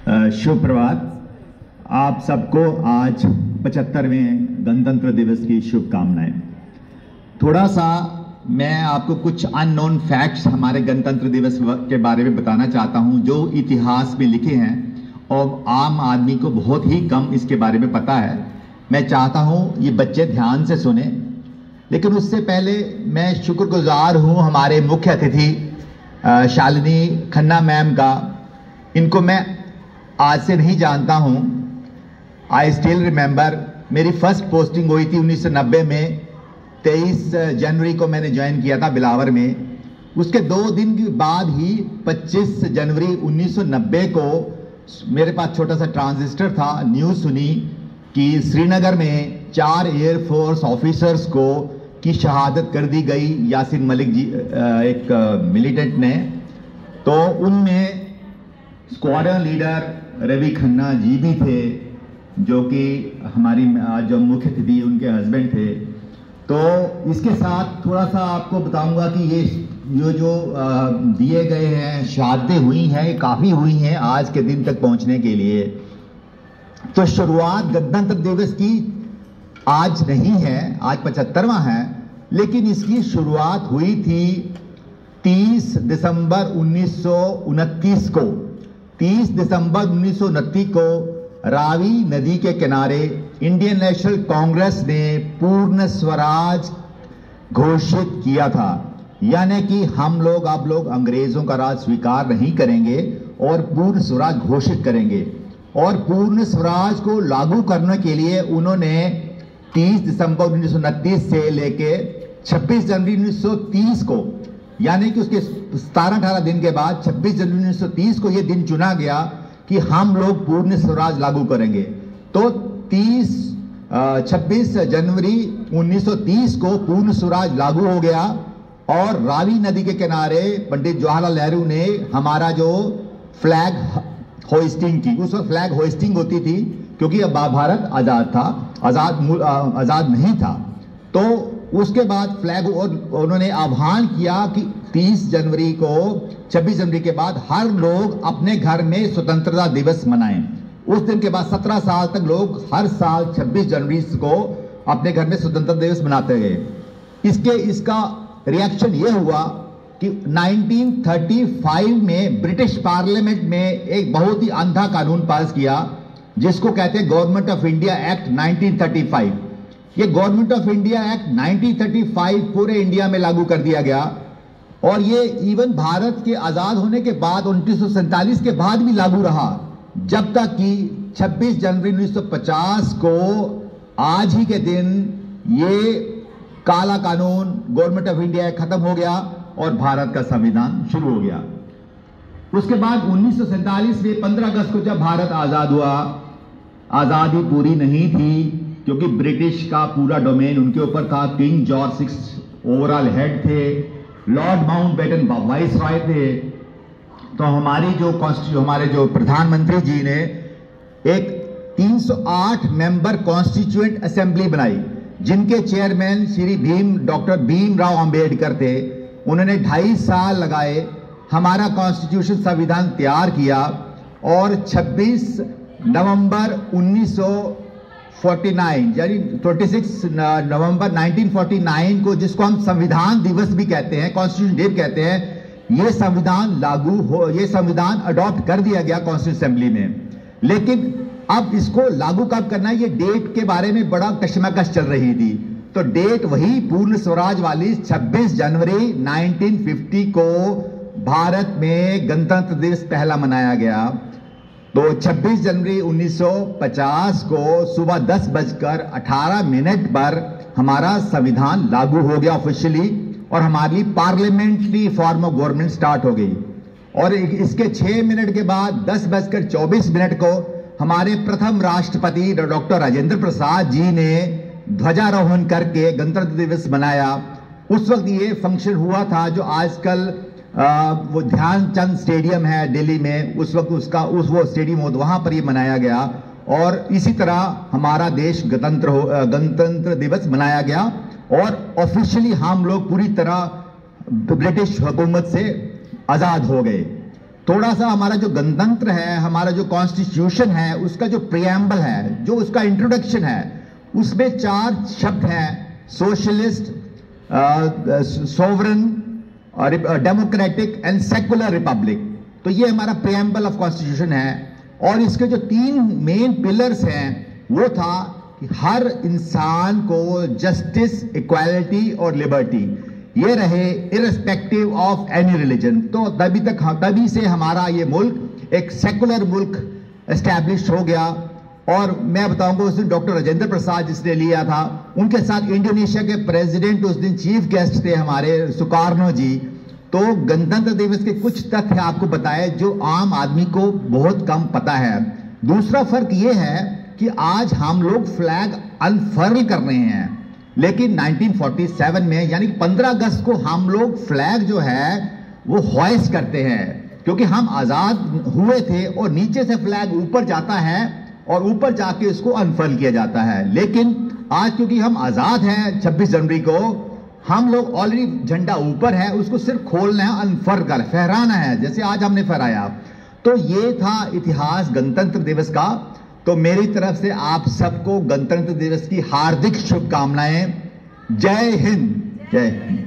शुभ प्रभात। आप सबको आज 75वें गणतंत्र दिवस की शुभकामनाएं। थोड़ा सा मैं आपको कुछ अननोन फैक्ट्स हमारे गणतंत्र दिवस के बारे में बताना चाहता हूं, जो इतिहास में लिखे हैं और आम आदमी को बहुत ही कम इसके बारे में पता है। मैं चाहता हूं ये बच्चे ध्यान से सुने, लेकिन उससे पहले मैं शुक्रगुजार हूं हमारे मुख्य अतिथि शालिनी खन्ना मैम का। इनको मैं आज से नहीं जानता हूं। आई स्टिल रिमेंबर, मेरी फर्स्ट पोस्टिंग हुई थी 1990 में। 23 जनवरी को मैंने ज्वाइन किया था बिलावर में। उसके 2 दिन के बाद ही 25 जनवरी 1990 को मेरे पास छोटा सा ट्रांजिस्टर था। न्यूज़ सुनी कि श्रीनगर में 4 एयरफोर्स ऑफिसर्स को की शहादत कर दी गई, यासिन मलिक जी एक मिलिटेंट ने। तो उनमें स्क्वाड्रन लीडर रवि खन्ना जी भी थे, जो कि हमारी जो मुख्य अतिथि उनके हस्बैंड थे। तो इसके साथ थोड़ा सा आपको बताऊंगा कि ये जो दिए गए हैं शहादतें हुई हैं, काफ़ी हुई हैं आज के दिन तक पहुंचने के लिए। तो शुरुआत गणतंत्र दिवस की आज नहीं है, आज 75वां है, लेकिन इसकी शुरुआत हुई थी 30 दिसंबर 1929 को। 30 दिसंबर 1929 को रावी नदी के किनारे इंडियन नेशनल कांग्रेस ने पूर्ण स्वराज घोषित किया था। यानी कि हम लोग आप लोग अंग्रेजों का राज स्वीकार नहीं करेंगे और पूर्ण स्वराज घोषित करेंगे। और पूर्ण स्वराज को लागू करने के लिए उन्होंने 30 दिसंबर 1929 से लेके 26 जनवरी 1930 को, यानी कि उसके 17-18 दिन के बाद 26 जनवरी 1930 को यह दिन चुना गया कि हम लोग पूर्ण स्वराज लागू करेंगे। तो 26 जनवरी 1930 को पूर्ण स्वराज लागू हो गया और रावी नदी के किनारे पंडित जवाहरलाल नेहरू ने हमारा जो फ्लैग होइस्टिंग की, उस वक्त फ्लैग होइस्टिंग होती थी क्योंकि अब भारत आज़ाद था, आज़ाद नहीं था। तो उसके बाद फ्लैग और उन्होंने आह्वान किया कि 30 जनवरी को 26 जनवरी के बाद हर लोग अपने घर में स्वतंत्रता दिवस मनाएं। उस दिन के बाद 17 साल तक लोग हर साल 26 जनवरी को अपने घर में स्वतंत्रता दिवस मनाते गए। इसका रिएक्शन ये हुआ कि 1935 में ब्रिटिश पार्लियामेंट में एक बहुत ही अंधा कानून पास किया, जिसको कहते हैं गवर्नमेंट ऑफ इंडिया एक्ट 1935। ये गवर्नमेंट ऑफ इंडिया एक्ट 1935 पूरे इंडिया में लागू कर दिया गया और ये इवन भारत के आजाद होने के बाद 1947 के बाद भी लागू रहा, जब तक कि 26 जनवरी 1950 को आज ही के दिन ये काला कानून गवर्नमेंट ऑफ इंडिया एक्ट खत्म हो गया और भारत का संविधान शुरू हो गया। उसके बाद 1947 में 15 अगस्त को जब भारत आजाद हुआ, आजादी पूरी नहीं थी क्योंकि ब्रिटिश का पूरा डोमेन उनके ऊपर था। किंग जॉर्ज 6 ओवरऑल हेड थे, लॉर्ड माउंटबेटन वाइस रॉय थे। तो हमारे जो प्रधानमंत्री जी ने एक 308 मेंबर कॉन्स्टिट्यूएंट असेंबली बनाई, जिनके चेयरमैन श्री डॉक्टर भीमराव अंबेडकर थे। उन्होंने 2.5 साल लगाए, हमारा कॉन्स्टिट्यूशन संविधान तैयार किया और 26 नवंबर 1949 यानी 26 नवंबर 1949 को, जिसको हम संविधान दिवस भी कहते हैं, कॉन्स्टिट्यूशन डे कहते हैं, ये संविधान अडॉप्ट कर दिया गया कॉन्स्टिट्यूशन असेंबली में। लेकिन अब इसको लागू कब करना है, ये डेट के बारे में बड़ा कशमकश चल रही थी। तो डेट वही पूर्ण स्वराज वाली 26 जनवरी 1950 को भारत में गणतंत्र दिवस पहला मनाया गया। तो 26 जनवरी 1950 को सुबह 10:18 पर हमारा संविधान लागू हो गया ऑफिशियली और हमारी parliamentary form of government start हो गई। और इसके 6 मिनट के बाद 10:24 को हमारे प्रथम राष्ट्रपति डॉक्टर राजेंद्र प्रसाद जी ने ध्वजारोहण करके गणतंत्र दिवस मनाया। उस वक्त ये फंक्शन हुआ था जो आजकल वो ध्यानचंद स्टेडियम है दिल्ली में, उस वक्त वो स्टेडियम हो, वहां पर ये मनाया गया। और इसी तरह हमारा देश गणतंत्र दिवस मनाया गया और ऑफिशियली हम लोग पूरी तरह ब्रिटिश हुकूमत से आजाद हो गए। थोड़ा सा हमारा जो गणतंत्र है, हमारा जो कॉन्स्टिट्यूशन है, उसका जो प्रियम्बल है, जो उसका इंट्रोडक्शन है, उसमें 4 शब्द हैं: socialist, sovereign, democratic and secular Republic. तो ये हमारा प्रियम्बल ऑफ कॉन्स्टिट्यूशन है। और इसके जो 3 मेन पिलर्स हैं वो था कि हर इंसान को जस्टिस, इक्वालिटी और लिबर्टी ये रहे, इररिस्पेक्टिव ऑफ एनी रिलीजन। तो तभी से हमारा ये मुल्क एक सेकुलर मुल्क एस्टैब्लिश हो गया। और मैं बताऊंगा, उस दिन डॉक्टर राजेंद्र प्रसाद जिसने लिया था, उनके साथ इंडोनेशिया के प्रेसिडेंट उस दिन चीफ गेस्ट थे हमारे, सुकार्नो जी। तो गणतंत्र दिवस के कुछ तथ्य आपको बताए जो आम आदमी को बहुत कम पता है। दूसरा फर्क ये है कि आज हम लोग फ्लैग अनफर्ल कर रहे हैं, लेकिन 1947 में यानी 15 अगस्त को हम लोग फ्लैग जो है वो हॉइस्ट करते हैं, क्योंकि हम आजाद हुए थे और नीचे से फ्लैग ऊपर जाता है और ऊपर जाके उसको अनफर्ल किया जाता है। लेकिन आज क्योंकि हम आजाद हैं 26 जनवरी को, हम लोग ऑलरेडी झंडा ऊपर है, उसको सिर्फ खोलना है, अनफर्ल कर फहराना है, जैसे आज हमने फहराया। तो ये था इतिहास गणतंत्र दिवस का। तो मेरी तरफ से आप सबको गणतंत्र दिवस की हार्दिक शुभकामनाएं। जय हिंद, जय हिंद।